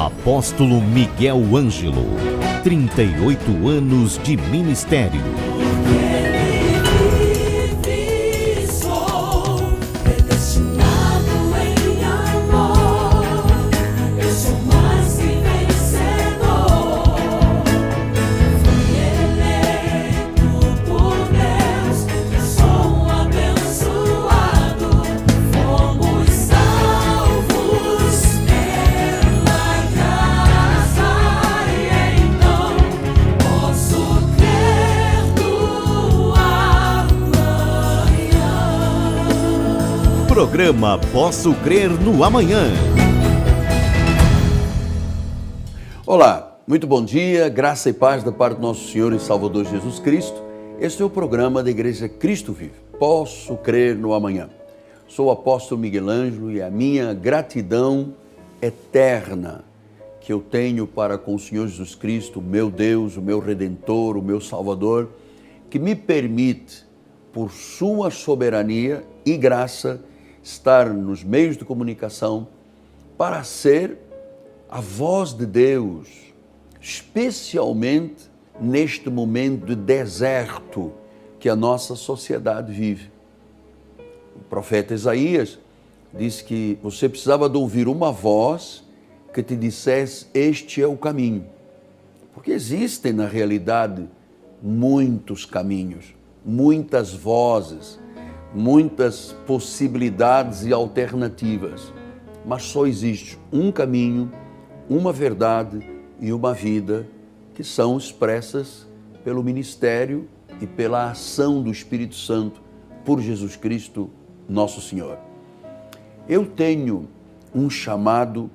Apóstolo Miguel Ângelo, 38 anos de ministério. Programa Posso Crer no Amanhã. Olá, muito bom dia, graça e paz da parte do nosso Senhor e Salvador Jesus Cristo. Este é o programa da Igreja Cristo Vive. Posso Crer no Amanhã. Sou o apóstolo Miguel Ângelo e a minha gratidão eterna que eu tenho para com o Senhor Jesus Cristo, o meu Deus, o meu Redentor, o meu Salvador, que me permite, por sua soberania e graça, estar nos meios de comunicação para ser a voz de Deus, especialmente neste momento de deserto que a nossa sociedade vive. O profeta Isaías disse que você precisava de ouvir uma voz que te dissesse: este é o caminho. Porque existem na realidade muitos caminhos, muitas vozes, muitas possibilidades e alternativas, mas só existe um caminho, uma verdade e uma vida que são expressas pelo ministério e pela ação do Espírito Santo por Jesus Cristo, nosso Senhor. Eu tenho um chamado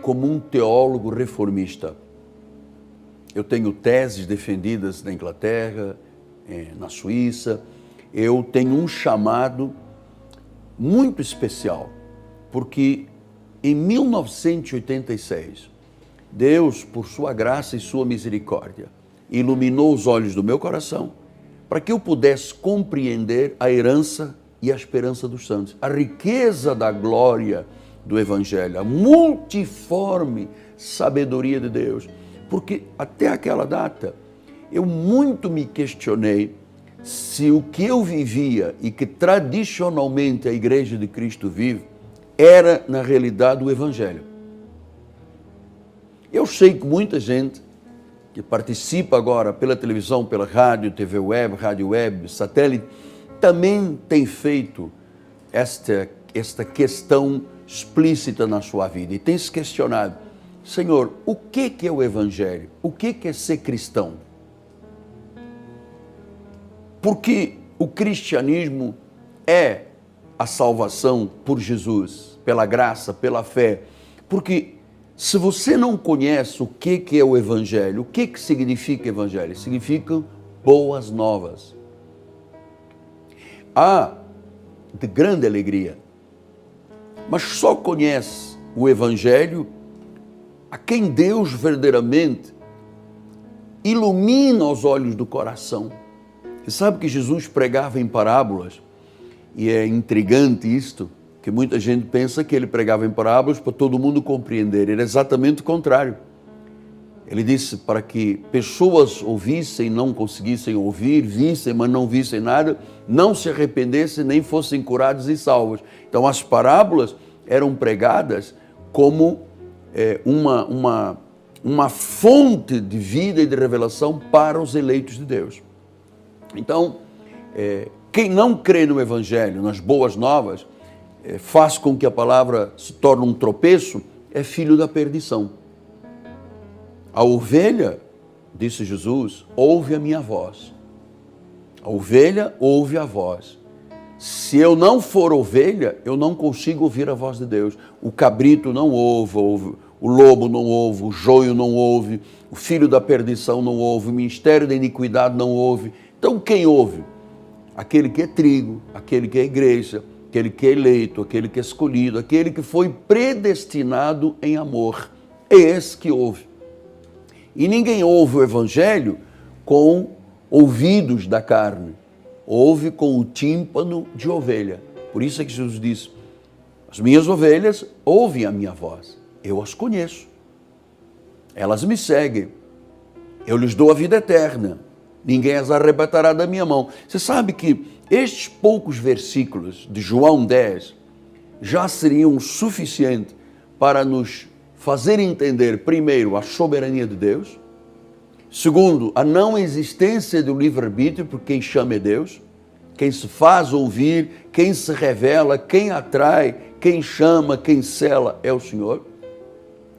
como um teólogo reformista. Eu tenho teses defendidas na Inglaterra, na Suíça. Eu tenho um chamado muito especial, porque em 1986, Deus, por sua graça e sua misericórdia, iluminou os olhos do meu coração para que eu pudesse compreender a herança e a esperança dos santos, a riqueza da glória do Evangelho, a multiforme sabedoria de Deus. Porque até aquela data, eu muito me questionei se o que eu vivia e que tradicionalmente a Igreja de Cristo vive era, na realidade, o Evangelho. Eu sei que muita gente que participa agora pela televisão, pela rádio, TV web, rádio web, satélite, também tem feito esta questão explícita na sua vida e tem se questionado: Senhor, o que é o Evangelho? O que é ser cristão? Porque o cristianismo é a salvação por Jesus, pela graça, pela fé. Porque se você não conhece o que é o Evangelho, o que significa Evangelho? Significa boas novas. Há de grande alegria, mas só conhece o Evangelho a quem Deus verdadeiramente ilumina os olhos do coração. Você sabe que Jesus pregava em parábolas, e é intrigante isto, que muita gente pensa que ele pregava em parábolas para todo mundo compreender. Ele é exatamente o contrário. Ele disse para que pessoas ouvissem, não conseguissem ouvir, vissem, mas não vissem nada, não se arrependessem, nem fossem curados e salvos. Então as parábolas eram pregadas como uma fonte de vida e de revelação para os eleitos de Deus. Então, quem não crê no Evangelho, nas boas novas, faz com que a palavra se torne um tropeço, é filho da perdição. A ovelha, disse Jesus, ouve a minha voz. A ovelha ouve a voz. Se eu não for ovelha, eu não consigo ouvir a voz de Deus. O cabrito não ouve, o lobo não ouve, o joio não ouve, o filho da perdição não ouve, o ministério da iniquidade não ouve. Então quem ouve? Aquele que é trigo, aquele que é igreja, aquele que é eleito, aquele que é escolhido, aquele que foi predestinado em amor. É esse que ouve. E ninguém ouve o Evangelho com ouvidos da carne, ouve com o tímpano de ovelha. Por isso é que Jesus disse: as minhas ovelhas ouvem a minha voz, eu as conheço. elas me seguem. Eu lhes dou a vida eterna. Ninguém as arrebatará da minha mão. Você sabe que estes poucos versículos de João 10 já seriam suficientes para nos fazer entender, primeiro, a soberania de Deus, segundo, a não existência do livre-arbítrio, por quem chama é Deus, quem se faz ouvir, quem se revela, quem atrai, quem chama, quem sela é o Senhor.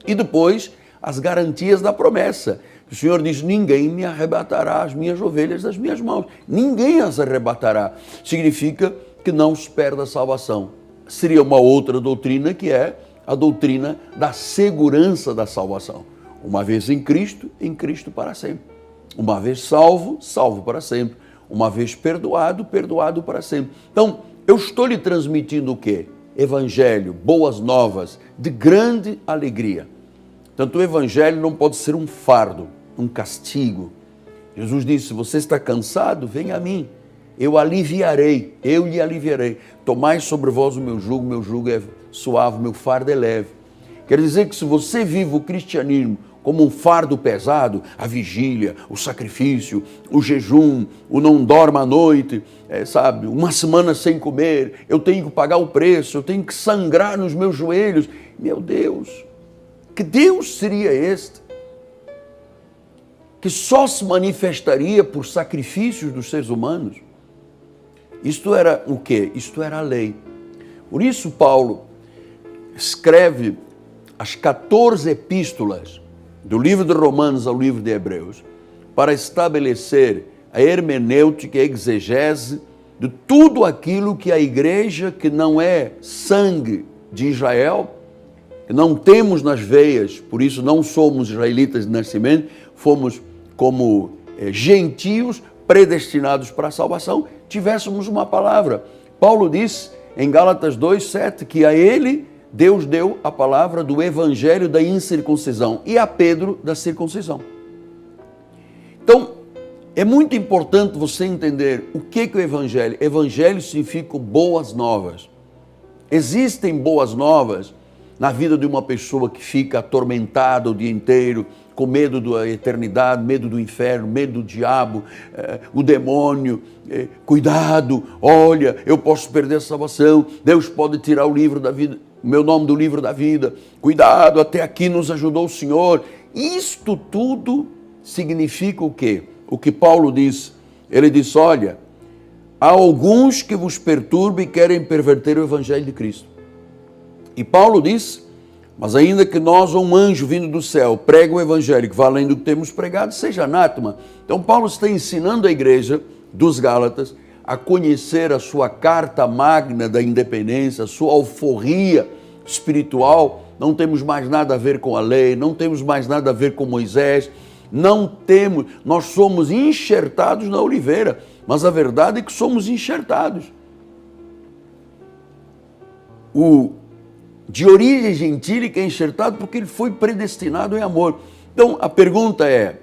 E depois, as garantias da promessa. O Senhor diz, ninguém me arrebatará as minhas ovelhas das minhas mãos. Ninguém as arrebatará. Significa que não se perde a salvação. Seria uma outra doutrina que é a doutrina da segurança da salvação. Uma vez em Cristo para sempre. Uma vez salvo, salvo para sempre. Uma vez perdoado, perdoado para sempre. Então, eu estou lhe transmitindo o quê? Evangelho, boas novas, de grande alegria. Tanto o evangelho não pode ser um fardo, um castigo. Jesus disse, se você está cansado, venha a mim. Eu lhe aliviarei. Tomai sobre vós o meu jugo é suave, o meu fardo é leve. Quer dizer que se você vive o cristianismo como um fardo pesado, a vigília, o sacrifício, o jejum, o não dorma à noite, sabe, uma semana sem comer, eu tenho que pagar o preço, eu tenho que sangrar nos meus joelhos. Meu Deus, que Deus seria este? Que só se manifestaria por sacrifícios dos seres humanos? Isto era o quê? Isto era a lei. Por isso Paulo escreve as 14 epístolas do livro de Romanos ao livro de Hebreus para estabelecer a hermenêutica e a exegese de tudo aquilo que a igreja que não é sangue de Israel, que não temos nas veias, por isso não somos israelitas de nascimento, fomos como gentios predestinados para a salvação, tivéssemos uma palavra. Paulo disse em Gálatas 2:7 que a ele Deus deu a palavra do evangelho da incircuncisão e a Pedro da circuncisão. Então, é muito importante você entender o que é o evangelho. Evangelho significa boas novas. Existem boas novas na vida de uma pessoa que fica atormentada o dia inteiro, com medo da eternidade, medo do inferno, medo do diabo, o demônio. Cuidado, olha, eu posso perder a salvação, Deus pode tirar o livro da vida, o meu nome do livro da vida. Cuidado, até aqui nos ajudou o Senhor. Isto tudo significa o quê? O que Paulo diz, ele diz, olha, há alguns que vos perturbam e querem perverter o evangelho de Cristo. E Paulo diz, mas ainda que nós ou um anjo vindo do céu pregue o evangelho que vai além do que temos pregado, seja anátema. Então Paulo está ensinando a igreja dos Gálatas a conhecer a sua carta magna da independência, a sua alforria espiritual. Não temos mais nada a ver com a lei, não temos mais nada a ver com Moisés, nós somos enxertados na oliveira, mas a verdade é que somos enxertados. De origem gentílica é enxertado porque ele foi predestinado em amor. Então a pergunta é,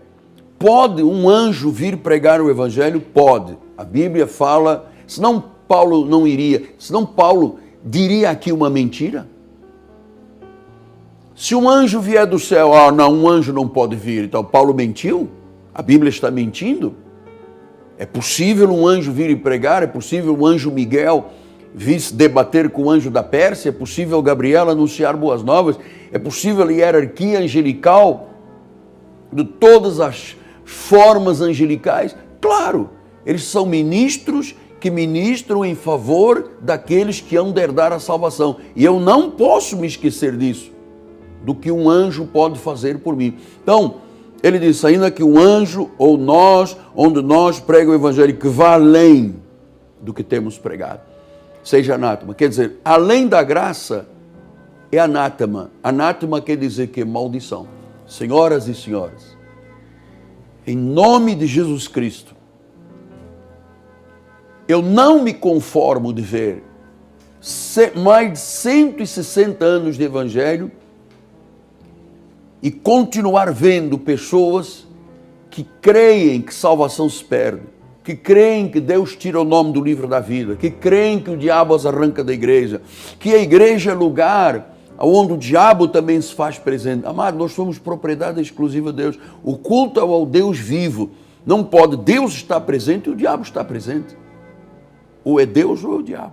pode um anjo vir pregar o evangelho? Pode. A Bíblia fala, senão Paulo não iria, senão Paulo diria aqui uma mentira? Se um anjo vier do céu, não, um anjo não pode vir, então Paulo mentiu? A Bíblia está mentindo? É possível um anjo vir e pregar? É possível o anjo Miguel vir se debater com o anjo da Pérsia? É possível Gabriel anunciar boas novas? É possível a hierarquia angelical de todas as formas angelicais? Claro, eles são ministros que ministram em favor daqueles que hão de herdar a salvação. E eu não posso me esquecer disso, do que um anjo pode fazer por mim. Então, ele diz, ainda que um anjo ou nós, onde nós prega o evangelho que vá além do que temos pregado, seja anátema. Quer dizer, além da graça, é anátema. Anátema quer dizer que é maldição. Senhoras e senhores, em nome de Jesus Cristo, eu não me conformo de ver mais de 160 anos de evangelho e continuar vendo pessoas que creem que salvação se perde, que creem que Deus tira o nome do livro da vida, que creem que o diabo as arranca da igreja, que a igreja é lugar onde o diabo também se faz presente. Amado, nós somos propriedade exclusiva de Deus. O culto é ao Deus vivo. Não pode Deus estar presente e o diabo estar presente. Ou é Deus ou é o diabo.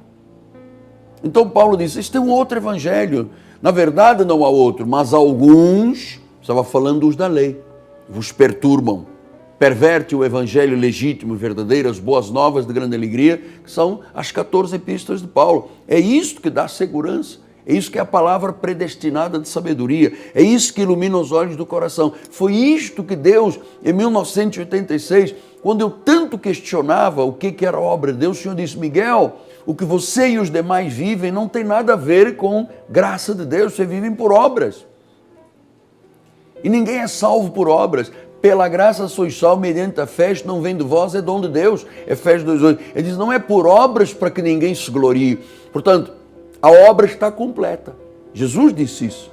Então Paulo disse, este é um outro evangelho. Na verdade não há outro, mas alguns, estava falando dos da lei, vos perturbam. Perverte o evangelho legítimo, verdadeiro, as boas novas de grande alegria, que são as 14 epístolas de Paulo. É isto que dá segurança. É isso que é a palavra predestinada de sabedoria. É isso que ilumina os olhos do coração. Foi isto que Deus, em 1986, quando eu tanto questionava o que era a obra de Deus, o Senhor disse, Miguel, o que você e os demais vivem não tem nada a ver com graça de Deus, vocês vivem por obras. E ninguém é salvo por obras. Pela graça sois salvos mediante a fé, isto não vem de vós, é dom de Deus. Efésios 2:8. Ele diz, não é por obras para que ninguém se glorie. Portanto, a obra está completa. Jesus disse isso.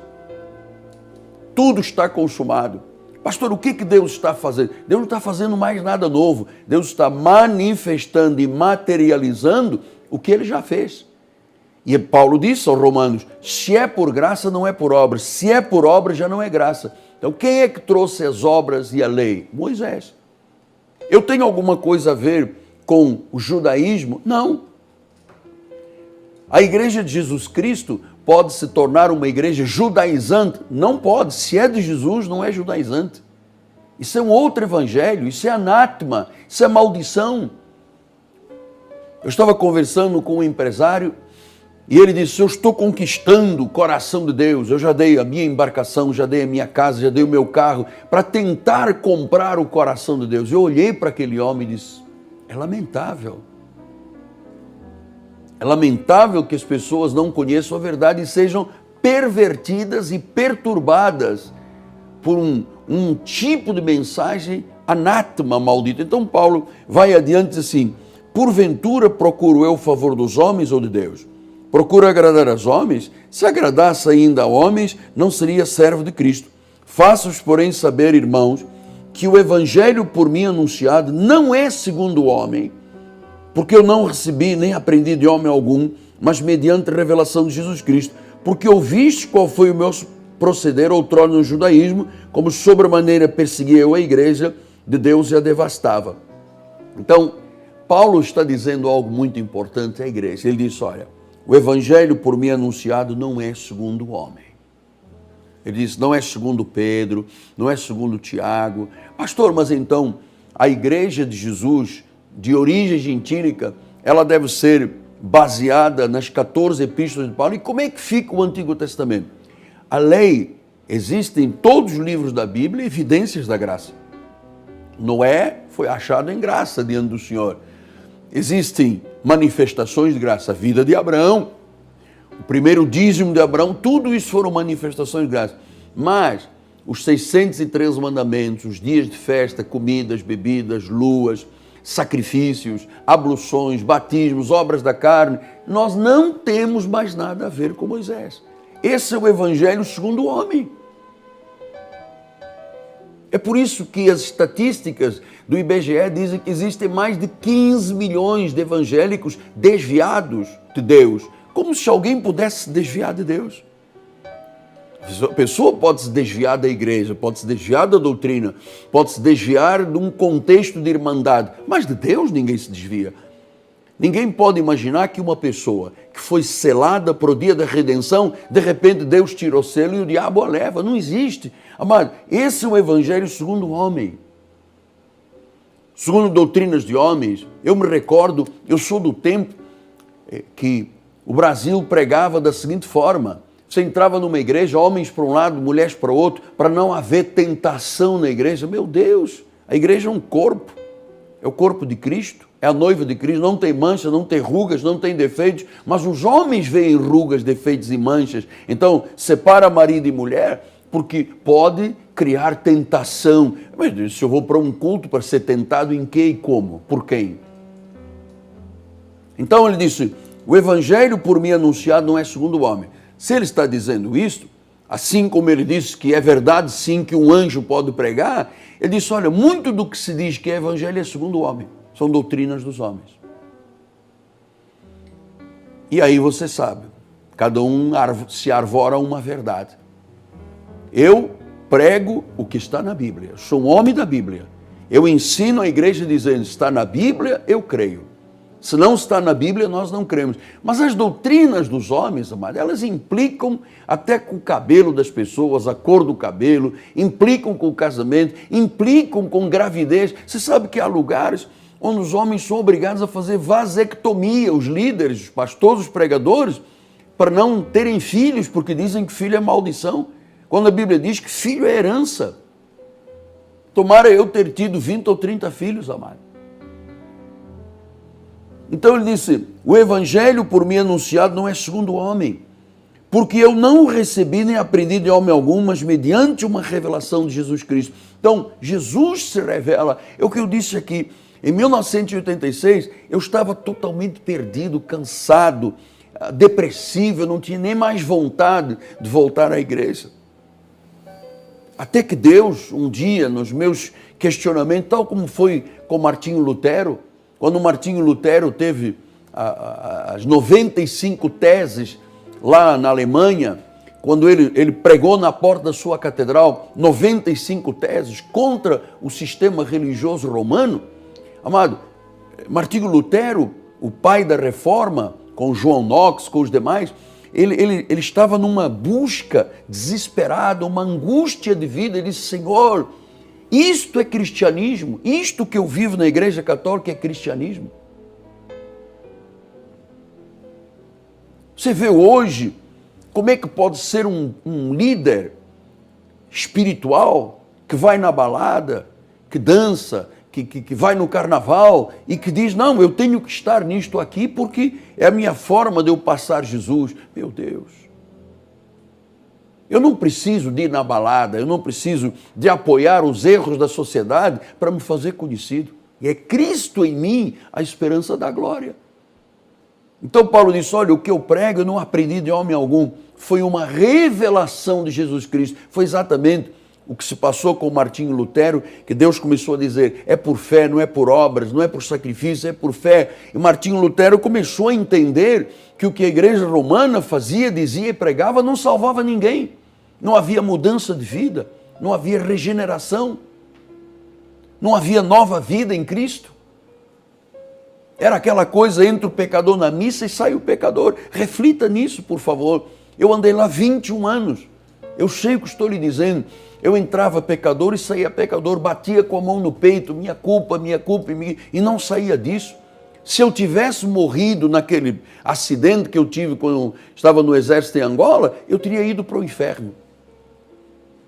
Tudo está consumado. Pastor, o que Deus está fazendo? Deus não está fazendo mais nada novo. Deus está manifestando e materializando o que Ele já fez. E Paulo disse aos Romanos, se é por graça, não é por obras. Se é por obras, já não é graça. Então, quem é que trouxe as obras e a lei? Moisés. Eu tenho alguma coisa a ver com o judaísmo? Não. A igreja de Jesus Cristo pode se tornar uma igreja judaizante? Não pode. Se é de Jesus, não é judaizante. Isso é um outro evangelho, isso é anátema, isso é maldição. Eu estava conversando com um empresário e ele disse, eu estou conquistando o coração de Deus, eu já dei a minha embarcação, já dei a minha casa, já dei o meu carro, para tentar comprar o coração de Deus. Eu olhei para aquele homem e disse, é lamentável. É lamentável que as pessoas não conheçam a verdade e sejam pervertidas e perturbadas por um tipo de mensagem anátema, maldita. Então Paulo vai adiante assim, porventura procuro eu o favor dos homens ou de Deus? Procuro agradar aos homens? Se agradasse ainda a homens, não seria servo de Cristo. Faço-os, porém, saber, irmãos, que o evangelho por mim anunciado não é segundo o homem, porque eu não recebi nem aprendi de homem algum, mas mediante a revelação de Jesus Cristo, porque ouviste qual foi o meu proceder outrora no judaísmo, como sobremaneira perseguia eu a igreja de Deus e a devastava. Então, Paulo está dizendo algo muito importante à igreja. Ele diz, olha, o evangelho por mim anunciado não é segundo o homem. Ele diz, não é segundo Pedro, não é segundo Tiago. Pastor, mas então a igreja de Jesus, de origem gentílica, ela deve ser baseada nas 14 epístolas de Paulo. E como é que fica o Antigo Testamento? A lei, existe em todos os livros da Bíblia evidências da graça. Noé foi achado em graça diante do Senhor. Existem manifestações de graça, a vida de Abraão, o primeiro dízimo de Abraão, tudo isso foram manifestações de graça. Mas os 613 mandamentos, os dias de festa, comidas, bebidas, luas, sacrifícios, abluções, batismos, obras da carne, nós não temos mais nada a ver com Moisés. Esse é o evangelho segundo o homem. É por isso que as estatísticas do IBGE dizem que existem mais de 15 milhões de evangélicos desviados de Deus. Como se alguém pudesse se desviar de Deus. A pessoa pode se desviar da igreja, pode se desviar da doutrina, pode se desviar de um contexto de irmandade, mas de Deus ninguém se desvia. Ninguém pode imaginar que uma pessoa que foi selada para o dia da redenção, de repente Deus tira o selo e o diabo a leva. Não existe. Amado, esse é o evangelho segundo o homem. Segundo doutrinas de homens, eu me recordo, eu sou do tempo que o Brasil pregava da seguinte forma. Você entrava numa igreja, homens para um lado, mulheres para o outro, para não haver tentação na igreja. Meu Deus, a igreja é um corpo, é o corpo de Cristo, é a noiva de Cristo, não tem manchas, não tem rugas, não tem defeitos, mas os homens veem rugas, defeitos e manchas. Então, separa marido e mulher, porque pode criar tentação. Mas se eu vou para um culto para ser tentado, em que e como? Por quem? Então ele disse, o evangelho por mim anunciado não é segundo o homem. Se ele está dizendo isto, assim como ele disse que é verdade sim que um anjo pode pregar, ele disse, olha, muito do que se diz que é evangelho é segundo o homem. São doutrinas dos homens. E aí você sabe, cada um se arvora uma verdade. Eu prego o que está na Bíblia, sou um homem da Bíblia. Eu ensino a igreja dizendo, está na Bíblia, eu creio. Se não está na Bíblia, nós não cremos. Mas as doutrinas dos homens, amado, elas implicam até com o cabelo das pessoas, a cor do cabelo, implicam com o casamento, implicam com gravidez. Você sabe que há lugares onde os homens são obrigados a fazer vasectomia, os líderes, os pastores, os pregadores, para não terem filhos, porque dizem que filho é maldição. Quando a Bíblia diz que filho é herança. Tomara eu ter tido 20 ou 30 filhos, amado. Então ele disse, o evangelho por mim anunciado não é segundo o homem, porque eu não o recebi nem aprendi de homem algum, mas mediante uma revelação de Jesus Cristo. Então, Jesus se revela. É o que eu disse aqui. Em 1986, eu estava totalmente perdido, cansado, depressivo, eu não tinha nem mais vontade de voltar à igreja. Até que Deus, um dia, nos meus questionamentos, tal como foi com Martinho Lutero, quando Martinho Lutero teve as 95 teses lá na Alemanha, quando ele pregou na porta da sua catedral 95 teses contra o sistema religioso romano, amado, Martinho Lutero, o pai da reforma, com João Knox, com os demais, ele estava numa busca desesperada, uma angústia de vida. Ele disse, Senhor, isto é cristianismo? Isto que eu vivo na Igreja Católica é cristianismo? Você vê hoje como é que pode ser um líder espiritual que vai na balada, que dança, que vai no carnaval e que diz, não, eu tenho que estar nisto aqui porque é a minha forma de eu passar Jesus. Meu Deus! Eu não preciso de ir na balada, eu não preciso de apoiar os erros da sociedade para me fazer conhecido. E é Cristo em mim a esperança da glória. Então Paulo disse, olha, o que eu prego eu não aprendi de homem algum. Foi uma revelação de Jesus Cristo. Foi exatamente o que se passou com Martinho Lutero, que Deus começou a dizer, é por fé, não é por obras, não é por sacrifício, é por fé. E Martinho Lutero começou a entender que o que a igreja romana fazia, dizia e pregava não salvava ninguém. Não havia mudança de vida, não havia regeneração, não havia nova vida em Cristo. Era aquela coisa, entra o pecador na missa e sai o pecador. Reflita nisso, por favor. Eu andei lá 21 anos, eu sei o que estou lhe dizendo. Eu entrava pecador e saía pecador, batia com a mão no peito, minha culpa, e não saía disso. Se eu tivesse morrido naquele acidente que eu tive quando eu estava no exército em Angola, eu teria ido para o inferno.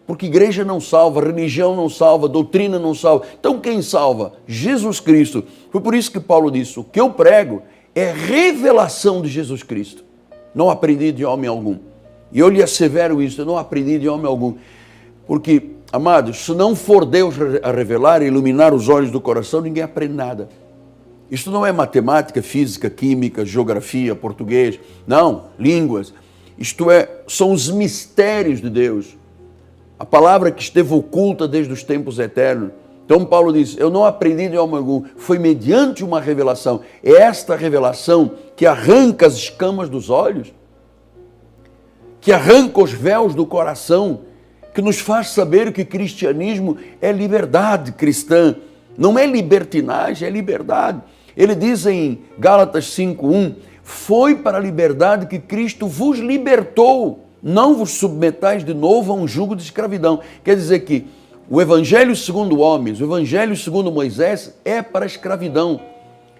Porque igreja não salva, religião não salva, doutrina não salva. Então quem salva? Jesus Cristo. Foi por isso que Paulo disse, o que eu prego é revelação de Jesus Cristo. Não aprendi de homem algum. E eu lhe assevero isso, eu não aprendi de homem algum. Porque, amados, se não for Deus a revelar e iluminar os olhos do coração, ninguém aprende nada. Isto não é matemática, física, química, geografia, português. Não, línguas. Isto são os mistérios de Deus. A palavra que esteve oculta desde os tempos eternos. Então Paulo diz, eu não aprendi de homem algum, foi mediante uma revelação. É esta revelação que arranca as escamas dos olhos, que arranca os véus do coração, que nos faz saber que cristianismo é liberdade cristã. Não é libertinagem, é liberdade. Ele diz em Gálatas 5:1, foi para a liberdade que Cristo vos libertou. Não vos submetais de novo a um jugo de escravidão. Quer dizer que o evangelho segundo homens, o evangelho segundo Moisés é para a escravidão.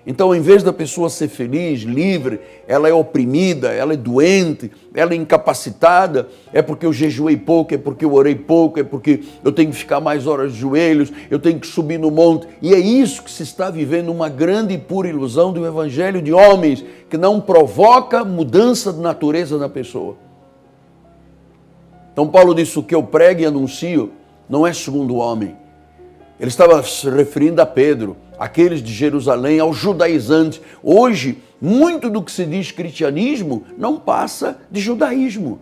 Então, em vez da pessoa ser feliz, livre, ela é oprimida, ela é doente, ela é incapacitada, é porque eu jejuei pouco, é porque eu orei pouco, é porque eu tenho que ficar mais horas de joelhos, eu tenho que subir no monte. E é isso que se está vivendo, uma grande e pura ilusão do evangelho de homens, que não provoca mudança de natureza na pessoa. Então Paulo disse, o que eu prego e anuncio não é segundo o homem. Ele estava se referindo a Pedro, aqueles de Jerusalém, aos judaizantes. Hoje, muito do que se diz cristianismo não passa de judaísmo.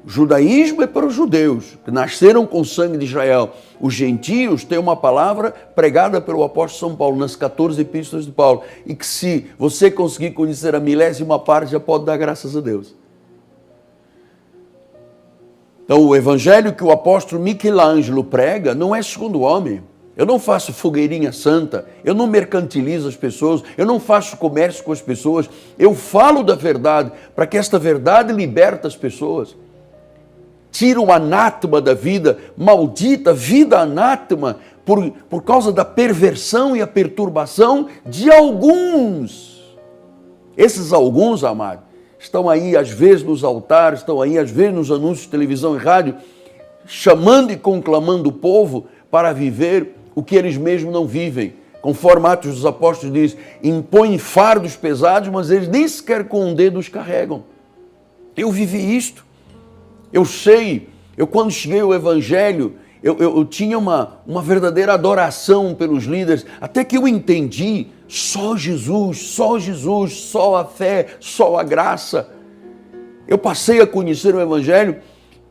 O judaísmo é para os judeus, que nasceram com o sangue de Israel. Os gentios têm uma palavra pregada pelo apóstolo São Paulo, nas 14 epístolas de Paulo, e que se você conseguir conhecer a milésima parte, já pode dar graças a Deus. Então, o evangelho que o apóstolo Michelangelo prega não é segundo o homem. Eu não faço fogueirinha santa, eu não mercantilizo as pessoas, eu não faço comércio com as pessoas. Eu falo da verdade para que esta verdade liberte as pessoas. Tira o anátema da vida, maldita vida anátema, por causa da perversão e a perturbação de alguns. Esses alguns, amados, estão aí às vezes nos altares, estão aí às vezes nos anúncios de televisão e rádio, chamando e conclamando o povo para viver o que eles mesmos não vivem. Conforme Atos dos Apóstolos diz, impõem fardos pesados, mas eles nem sequer com um dedo os carregam. Eu vivi isto. Eu sei, quando cheguei ao Evangelho, eu tinha uma verdadeira adoração pelos líderes, até que eu entendi, só Jesus, só a fé, só a graça. Eu passei a conhecer o Evangelho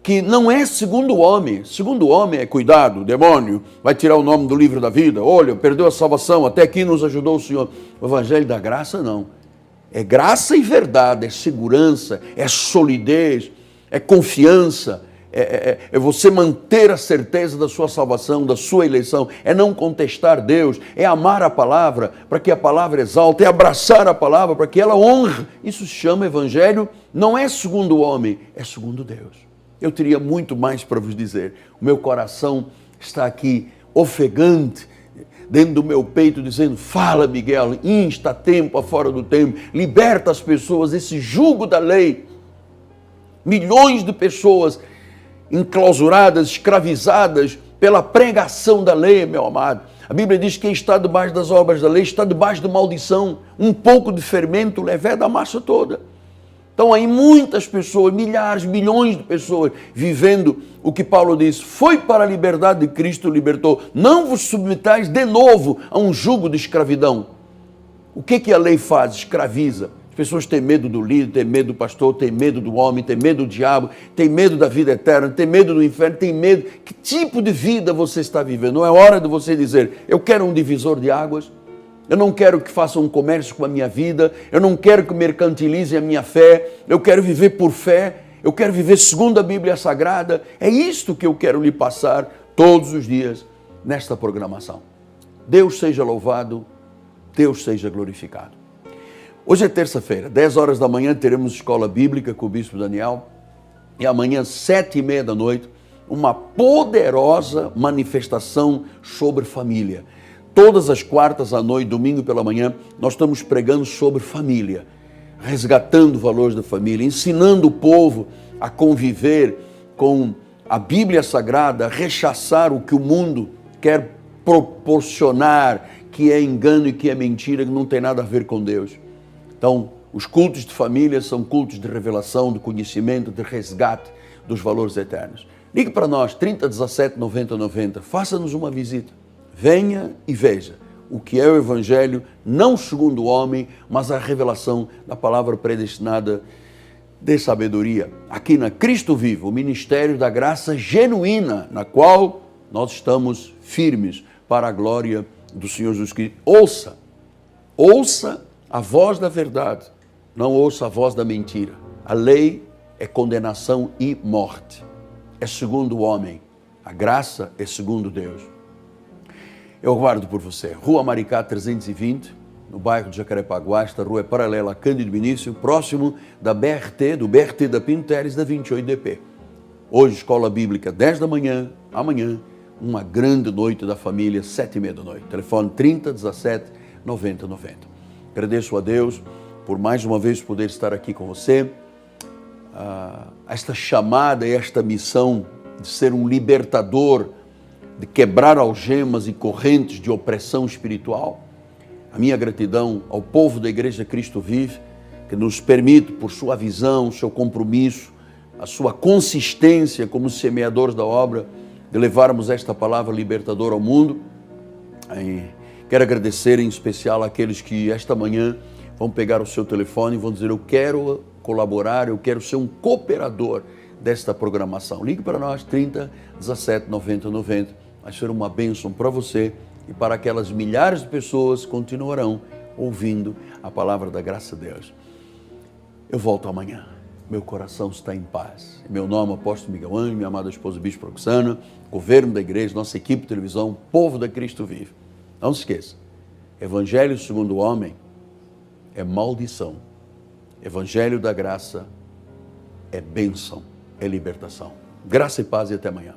que não é segundo o homem. Segundo o homem é cuidado, o demônio vai tirar o nome do livro da vida, olha, perdeu a salvação, até aqui nos ajudou o Senhor. O Evangelho da graça não. É graça e verdade, é segurança, é solidez, é confiança, é você manter a certeza da sua salvação, da sua eleição, é não contestar Deus, é amar a palavra para que a palavra exalte, é abraçar a palavra para que ela honre. Isso se chama evangelho, não é segundo o homem, é segundo Deus. Eu teria muito mais para vos dizer, o meu coração está aqui ofegante, dentro do meu peito, dizendo, fala Miguel, insta a tempo, a fora do tempo, liberta as pessoas desse jugo da lei. Milhões de pessoas enclausuradas, escravizadas pela pregação da lei, meu amado. A Bíblia diz que quem está debaixo das obras da lei está debaixo de maldição. Um pouco de fermento leveda a massa toda. Então aí muitas pessoas, milhares, milhões de pessoas vivendo o que Paulo diz, foi para a liberdade de Cristo libertou. Não vos submetais de novo a um jugo de escravidão. O que a lei faz? Escraviza. As pessoas têm medo do líder, têm medo do pastor, têm medo do homem, têm medo do diabo, têm medo da vida eterna, têm medo do inferno, têm medo. Que tipo de vida você está vivendo? Não é hora de você dizer, eu quero um divisor de águas, eu não quero que façam um comércio com a minha vida, eu não quero que mercantilizem a minha fé, eu quero viver por fé, eu quero viver segundo a Bíblia Sagrada. É isto que eu quero lhe passar todos os dias nesta programação. Deus seja louvado, Deus seja glorificado. Hoje é terça-feira, 10 horas da manhã, teremos escola bíblica com o Bispo Daniel. E amanhã, 7h30 da noite, uma poderosa manifestação sobre família. Todas as quartas à noite, domingo pela manhã, nós estamos pregando sobre família, resgatando valores da família, ensinando o povo a conviver com a Bíblia Sagrada, a rechaçar o que o mundo quer proporcionar, que é engano e que é mentira, que não tem nada a ver com Deus. Então, os cultos de família são cultos de revelação, de conhecimento, de resgate dos valores eternos. Ligue para nós, 3017 90 90, faça-nos uma visita. Venha e veja o que é o Evangelho, não segundo o homem, mas a revelação da palavra predestinada de sabedoria. Aqui na Cristo Vivo, o ministério da graça genuína, na qual nós estamos firmes para a glória do Senhor Jesus Cristo. Ouça a voz da verdade, não ouça a voz da mentira. A lei é condenação e morte. É segundo o homem. A graça é segundo Deus. Eu aguardo por você. Rua Maricá 320, no bairro de Jacarepaguá. Esta rua é paralela a Cândido Vinícius, próximo do BRT da Pinto Teres, da 28DP. Hoje, escola bíblica, 10 da manhã, amanhã, uma grande noite da família, 7h30 da noite. Telefone 3017 90 90. Agradeço a Deus por mais uma vez poder estar aqui com você. Esta chamada e esta missão de ser um libertador, de quebrar algemas e correntes de opressão espiritual. A minha gratidão ao povo da Igreja Cristo Vive, que nos permite, por sua visão, seu compromisso, a sua consistência como semeadores da obra, de levarmos esta palavra libertadora ao mundo. Quero agradecer em especial àqueles que esta manhã vão pegar o seu telefone e vão dizer, eu quero colaborar, eu quero ser um cooperador desta programação. Ligue para nós, 3017 90 90. Vai ser uma bênção para você e para aquelas milhares de pessoas que continuarão ouvindo a palavra da graça de Deus. Eu volto amanhã. meu coração está em paz. Em meu nome, apóstolo Miguel Ângelo, minha amada esposa Bispo Roxana, governo da igreja, nossa equipe de televisão, povo da Cristo vive. Não se esqueça, Evangelho segundo o homem é maldição. Evangelho da graça é bênção, é libertação. Graça e paz e até amanhã.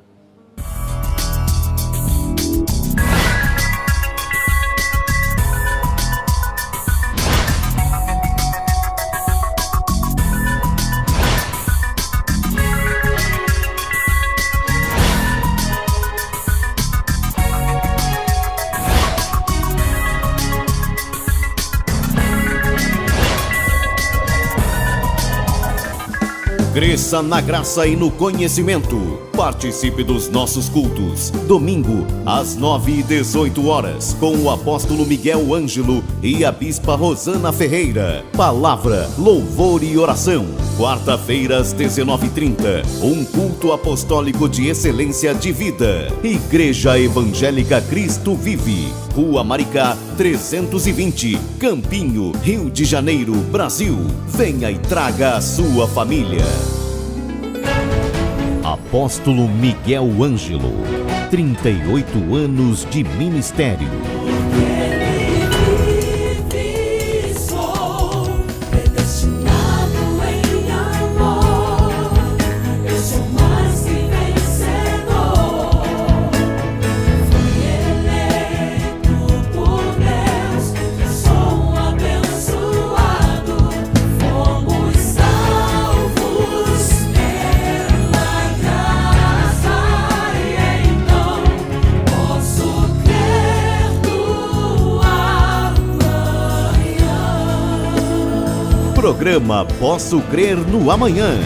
Cresça na graça e no conhecimento. Participe dos nossos cultos. Domingo, às 9h18, com o apóstolo Miguel Ângelo e a bispa Rosana Ferreira. Palavra, louvor e oração. Quarta-feira, às 19h30, um culto apostólico de excelência de vida. Igreja Evangélica Cristo Vive. Rua Maricá, 320, Campinho, Rio de Janeiro, Brasil. Venha e traga a sua família. Apóstolo Miguel Ângelo, 38 anos de ministério. Programa Posso Crer no Amanhã.